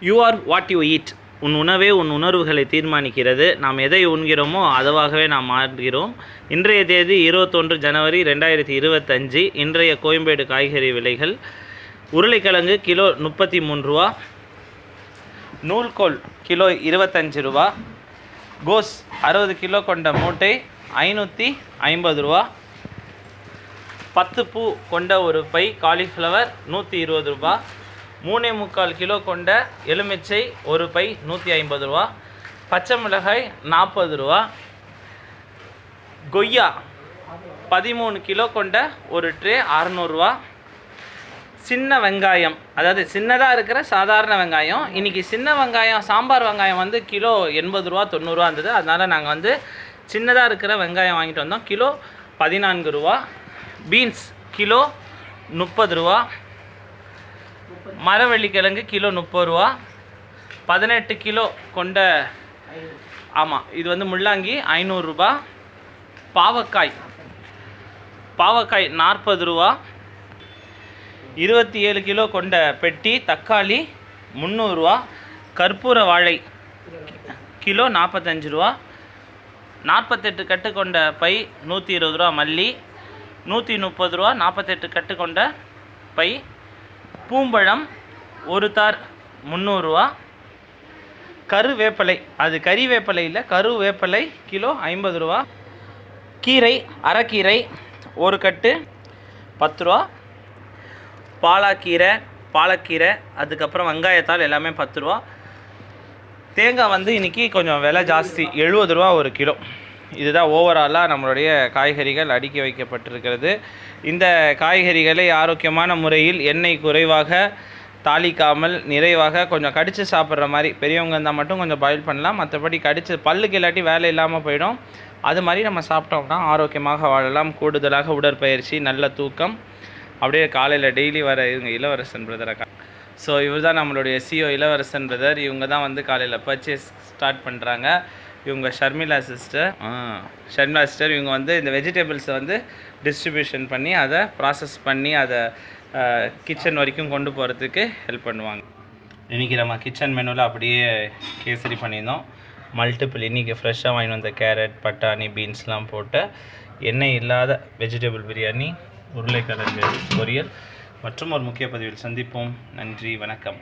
You are what you eat. உன் உணவே உன் உணர்வுகளை தீர்மானிக்கிறது. நாம் எதை உண்கிறோமோ அதுவாகவே நாம் மாறுகிறோம். இன்றைய தேதி 21 ஜனவரி 2025. இன்றைய கோயம்பேடு காய்கறி விலைகள்: உருளைக்கிழங்கு கிலோ 33 ரூபா, நூல்கோல் கிலோ 25 ரூபா, கோஸ் 60 கிலோ கொண்ட மூட்டை 550 ரூபா, 10 பூ கொண்ட ஒரு பை காலிஃப்ளவர் 120 ரூபா, 3.25 கிலோ கொண்ட எலுமிச்சை ஒரு பை 150 ரூபா, பச்சை மிளகாய் 40 ரூபா, கொய்யா 13 கிலோ கொண்ட ஒரு ட்ரே 600 ரூபா, சின்ன வெங்காயம், அதாவது சின்னதாக இருக்கிற சாதாரண வெங்காயம். இன்றைக்கி சின்ன வெங்காயம், சாம்பார் வெங்காயம் வந்து கிலோ 80 ரூபா 90 ரூபா இருந்தது. அதனால் நாங்கள் வந்து சின்னதாக இருக்கிற வெங்காயம் வாங்கிட்டு வந்தோம். கிலோ 14 ரூபா. பீன்ஸ் கிலோ 30 ரூபா, மரவள்ளிக்கிழங்கு கிலோ 30 ரூபா, 18 கிலோ கொண்ட இது வந்து முள்ளாங்கி 500 ரூபா, பாவக்காய் 40 ரூபா, 27 கிலோ கொண்ட பெட்டி தக்காளி 300 ரூபா, கற்பூர வாழை கிலோ 45 ரூபா, 48 கட்டு கொண்ட பை 120 ரூபா, மல்லி 130 ரூபா, 48 கட்டு கொண்ட பை, பூம்பழம் ஒரு தார் 300 ரூபா, கருவேப்பிலை, அது கறி வேப்பிலை இல்லை, கருவேப்பிலை கிலோ 50 ரூபா, கீரை அரைக்கீரை ஒரு கட்டு 10 ரூபா, பாலக்கீரை, அதுக்கப்புறம் வெங்காயத்தால் எல்லாமே 10 ரூபா. தேங்காய் வந்து இன்றைக்கி கொஞ்சம் விலை ஜாஸ்தி, 70 ரூபா ஒரு கிலோ. இதுதான் ஓவராலாக நம்மளுடைய காய்கறிகள் அடுக்கி வைக்கப்பட்டிருக்கிறது. இந்த காய்கறிகளை ஆரோக்கியமான முறையில் எண்ணெய் குறைவாக, தாளிக்காமல், நிறைவாக கொஞ்சம் கடித்து சாப்பிட்ற மாதிரி, பெரியவங்க இருந்தால் மட்டும் கொஞ்சம் பாயில் பண்ணலாம். மற்றபடி கடித்து பல்லுக்கு இல்லாட்டி வேலை இல்லாமல் போயிடும். அது மாதிரி நம்ம சாப்பிட்டோம்னா ஆரோக்கியமாக வாழலாம். கூடுதலாக உடற்பயிற்சி, நல்ல தூக்கம், அப்படியே காலையில் டெய்லி வர இவங்க இளவரசன் பிரதரை. ஸோ இவர் தான் நம்மளுடைய சிஓ இளவரசன் பிரதர். இவங்க தான் வந்து காலையில் பர்ச்சேஸ் ஸ்டார்ட் பண்ணுறாங்க. இவங்க ஷர்மிளா சிஸ்டர். இவங்க வந்து இந்த வெஜிடபிள்ஸை வந்து டிஸ்ட்ரிபியூஷன் பண்ணி, அதை ப்ராசஸ் பண்ணி, அதை கிச்சன் வரைக்கும் கொண்டு போகிறதுக்கு ஹெல்ப் பண்ணுவாங்க. இன்றைக்கி நம்ம கிச்சன் மெனுவில் அப்படியே கேசரி பண்ணியிருந்தோம். மல்டிபிள் இன்றைக்கி ஃப்ரெஷ்ஷாக வாங்கி வந்த கேரட், பட்டாணி, பீன்ஸ்லாம் போட்டு எண்ணெய் இல்லாத வெஜிடபிள் பிரியாணி, உருளைக்கிழங்கு பொரியல் மற்றும் ஒரு முக்கிய பதிவில் சந்திப்போம். நன்றி, வணக்கம்.